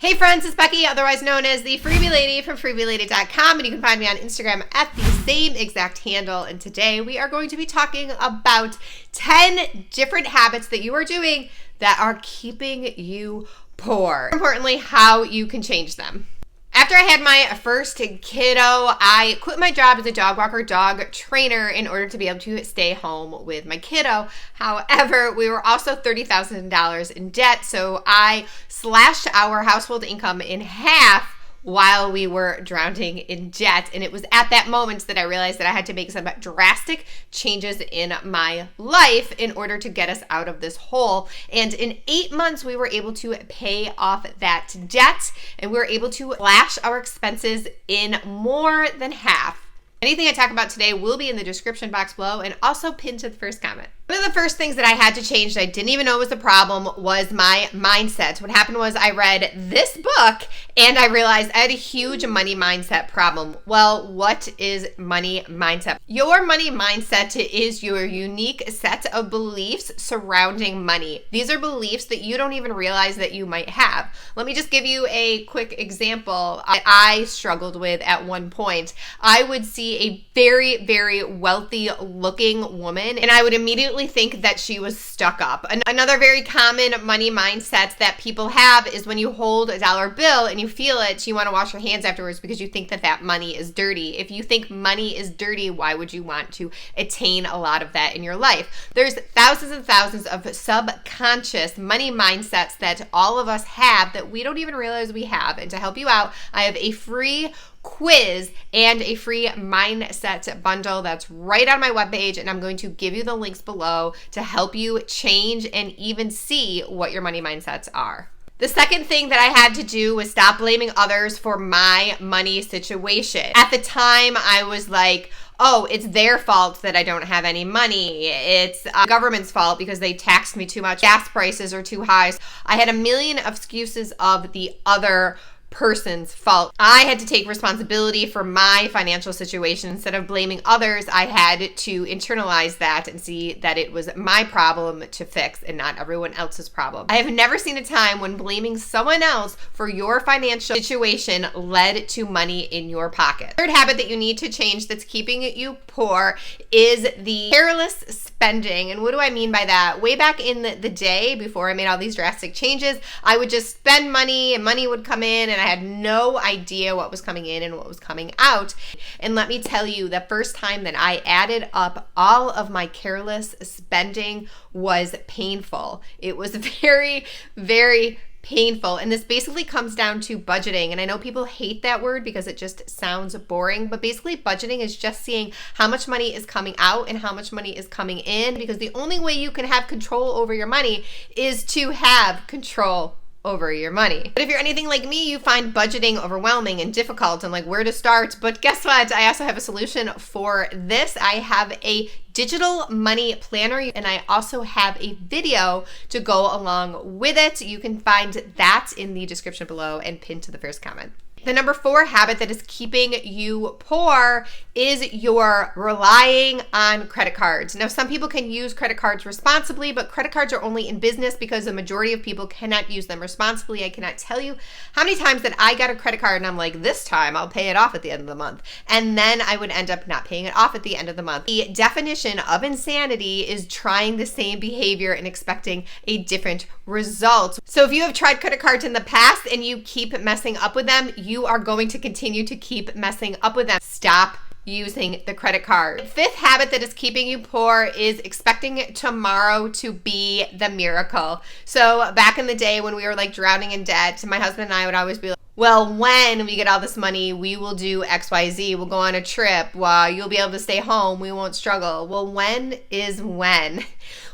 Hey friends, it's Becky, otherwise known as the Freebie Lady from freebielady.com, and you can find me on Instagram at the same exact handle. And today we are going to be talking about 10 different habits that you are doing that are keeping you poor. More importantly, how you can change them. After I had my first kiddo, I quit my job as a dog walker, dog trainer in order to be able to stay home with my kiddo. However, we were also $30,000 in debt, so I slashed our household income in half while we were drowning in debt. And it was at that moment that I realized that I had to make some drastic changes in my life in order to get us out of this hole. And in 8 months, we were able to pay off that debt, and we were able to slash our expenses in more than half. Anything I talk about today will be in the description box below and also pinned to the first comment. One of the first things that I had to change that I didn't even know was a problem was my mindset. What happened was I read this book and I realized I had a huge money mindset problem. Well, what is money mindset? Your money mindset is your unique set of beliefs surrounding money. These are beliefs that you don't even realize that you might have. Let me just give you a quick example I struggled with at one point. I would see a very, very wealthy looking woman and I would immediately think that she was stuck up. Another very common money mindset that people have is when you hold a dollar bill and you feel it, you want to wash your hands afterwards because you think that that money is dirty. If you think money is dirty, why would you want to attain a lot of that in your life? There's thousands and thousands of subconscious money mindsets that all of us have that we don't even realize we have. And to help you out, I have a free quiz and a free mindset bundle that's right on my webpage, and I'm going to give you the links below to help you change and even see what your money mindsets are. The second thing that I had to do was stop blaming others for my money situation. At the time, I was like, oh, it's their fault that I don't have any money. It's the government's fault because they taxed me too much. Gas prices are too high. I had a million excuses of the other person's fault. I had to take responsibility for my financial situation. Instead of blaming others, I had to internalize that and see that it was my problem to fix and not everyone else's problem. I have never seen a time when blaming someone else for your financial situation led to money in your pocket. Third habit that you need to change that's keeping you poor is the careless spending. And what do I mean by that? Way back in the day, before I made all these drastic changes, I would just spend money and money would come in and I had no idea what was coming in and what was coming out. And let me tell you, the first time that I added up all of my careless spending was painful. It was very, very painful. And this basically comes down to budgeting. And I know people hate that word because it just sounds boring, but basically budgeting is just seeing how much money is coming out and how much money is coming in, because the only way you can have control over your money is to have control over your money. But if you're anything like me, you find budgeting overwhelming and difficult and like where to start. But guess what? I also have a solution for this. I have a digital money planner and I also have a video to go along with it. You can find that in the description below and pinned to the first comment. The number 4 habit that is keeping you poor is you're relying on credit cards. Now, some people can use credit cards responsibly, but credit cards are only in business because the majority of people cannot use them responsibly. I cannot tell you how many times that I got a credit card and I'm like, this time I'll pay it off at the end of the month. And then I would end up not paying it off at the end of the month. The definition of insanity is trying the same behavior and expecting a different result. So if you have tried credit cards in the past and you keep messing up with them, you are going to continue to keep messing up with them. Stop using the credit card. The 5th habit that is keeping you poor is expecting tomorrow to be the miracle. So back in the day when we were like drowning in debt, my husband and I would always be like, well, when we get all this money, we will do XYZ. We'll go on a trip. Well, you'll be able to stay home. We won't struggle. Well, when is when?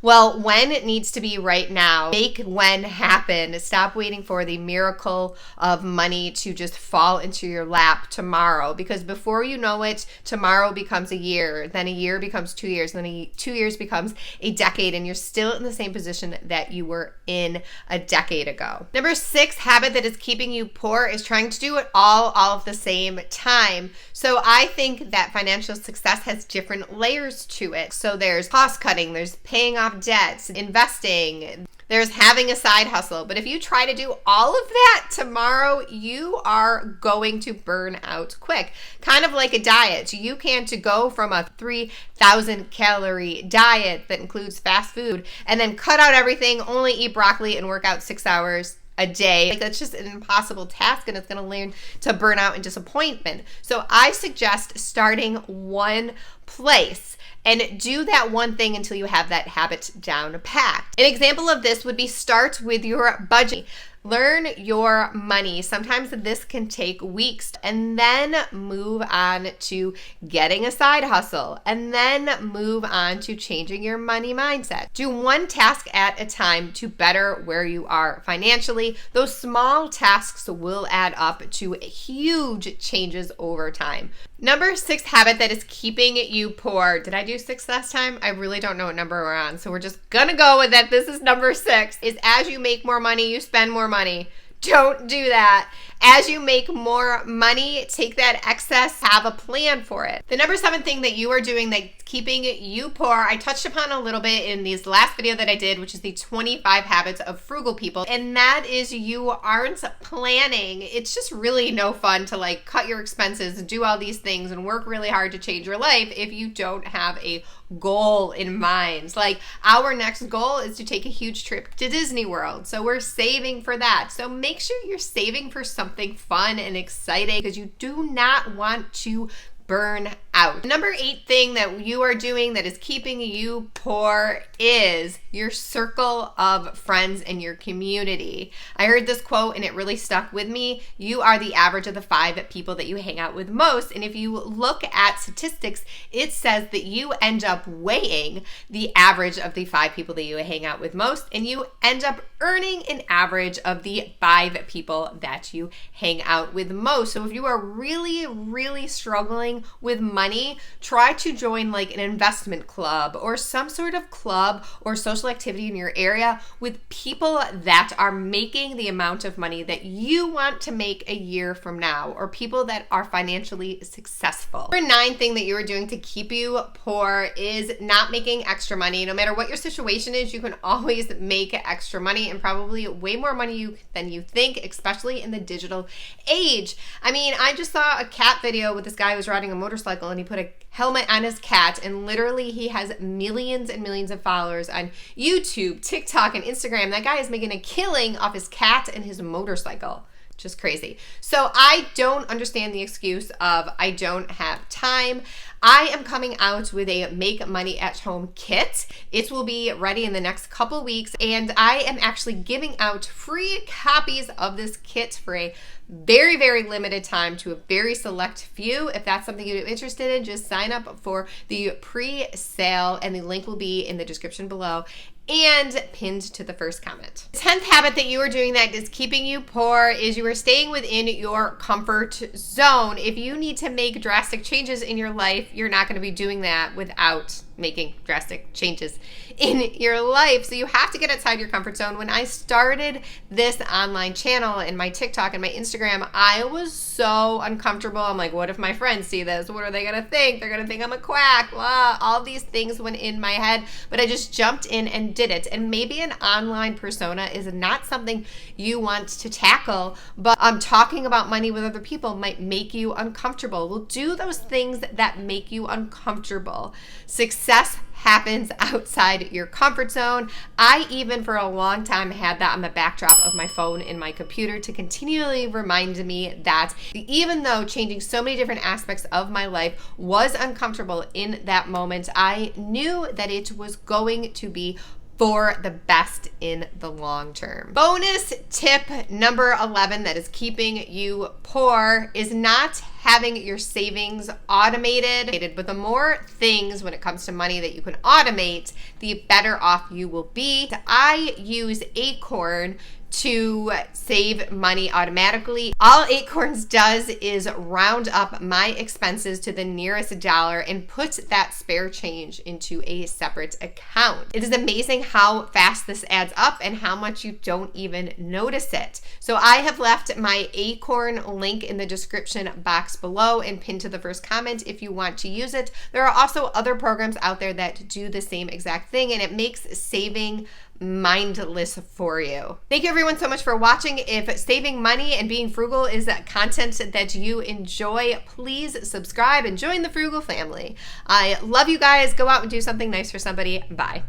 Well, when it needs to be right now. Make when happen. Stop waiting for the miracle of money to just fall into your lap tomorrow, because before you know it, tomorrow becomes a year, then a year becomes 2 years, then 2 years becomes a decade, and you're still in the same position that you were in a decade ago. Number 6 habit that is keeping you poor is trying to do it all at the same time. So I think that financial success has different layers to it. So there's cost cutting, there's paying paying off debts, investing. There's having a side hustle. But if you try to do all of that tomorrow, you are going to burn out quick. Kind of like a diet. You can't go from a 3,000 calorie diet that includes fast food and then cut out everything, only eat broccoli and work out 6 hours a day. Like, that's just an impossible task, and it's going to lead to burnout and disappointment. So I suggest starting one place and do that one thing until you have that habit down packed. An example of this would be start with your budget. Learn your money. Sometimes this can take weeks, and then move on to getting a side hustle, and then move on to changing your money mindset. Do one task at a time to better where you are financially. Those small tasks will add up to huge changes over time. Number 6 habit that is keeping you poor. Did I do 6 last time? I really don't know what number we're on, so we're just gonna go with that. This is number 6, is as you make more money, you spend more money. Don't do that. As you make more money, take that excess, have a plan for it. The number 7 thing that you are doing that's keeping you poor, I touched upon a little bit in this last video that I did, which is the 25 habits of frugal people. And that is, you aren't planning. It's just really no fun to like cut your expenses and do all these things and work really hard to change your life if you don't have a goal in mind. Like, our next goal is to take a huge trip to Disney World. So we're saving for that. So make sure you're saving for something fun and exciting, because you do not want to burn out. Number 8 thing that you are doing that is keeping you poor is your circle of friends and your community. I heard this quote and it really stuck with me. You are the average of the 5 people that you hang out with most. And if you look at statistics, it says that you end up weighing the average of the 5 people that you hang out with most, and you end up earning an average of the 5 people that you hang out with most. So if you are really, really struggling with money, try to join like an investment club or some sort of club or social activity in your area with people that are making the amount of money that you want to make a year from now, or people that are financially successful. Number 9 thing that you are doing to keep you poor is not making extra money. No matter what your situation is, you can always make extra money, and probably way more money than you think, especially in the digital age. I mean, I just saw a cat video with this guy who was riding a motorcycle, and he put a helmet on his cat, and literally he has millions and millions of followers on YouTube, TikTok, and Instagram. That guy is making a killing off his cat and his motorcycle. Just crazy. So I don't understand the excuse of I don't have time. I am coming out with a Make Money at Home kit. It will be ready in the next couple weeks, and I am actually giving out free copies of this kit for a very, very limited time to a very select few. If that's something you're interested in, just sign up for the pre-sale, and the link will be in the description below and pinned to the first comment. The 10th habit that you are doing that is keeping you poor is you are staying within your comfort zone. If you need to make drastic changes in your life, you're not going to be doing that without making drastic changes in your life. So you have to get outside your comfort zone. When I started this online channel and my TikTok and my Instagram, I was so uncomfortable. I'm like, what if my friends see this? What are they going to think? They're going to think I'm a quack. Blah. All these things went in my head, but I just jumped in and did it. And maybe an online persona is not something you want to tackle, but talking about money with other people might make you uncomfortable. Well, do those things that make you uncomfortable. Success happens outside your comfort zone. I even for a long time had that on the backdrop of my phone in my computer to continually remind me that even though changing so many different aspects of my life was uncomfortable in that moment, I knew that it was going to be for the best in the long term. Bonus tip number 11 that is keeping you poor is not having your savings automated. But the more things when it comes to money that you can automate, the better off you will be. I use Acorn to save money automatically. All Acorns does is round up my expenses to the nearest dollar and put that spare change into a separate account. It is amazing how fast this adds up and how much you don't even notice it. So I have left my Acorn link in the description box below and pinned to the first comment if you want to use it. There are also other programs out there that do the same exact thing, and it makes saving mindless for you. Thank you everyone so much for watching. If saving money and being frugal is content that you enjoy, please subscribe and join the frugal family. I love you guys. Go out and do something nice for somebody. Bye.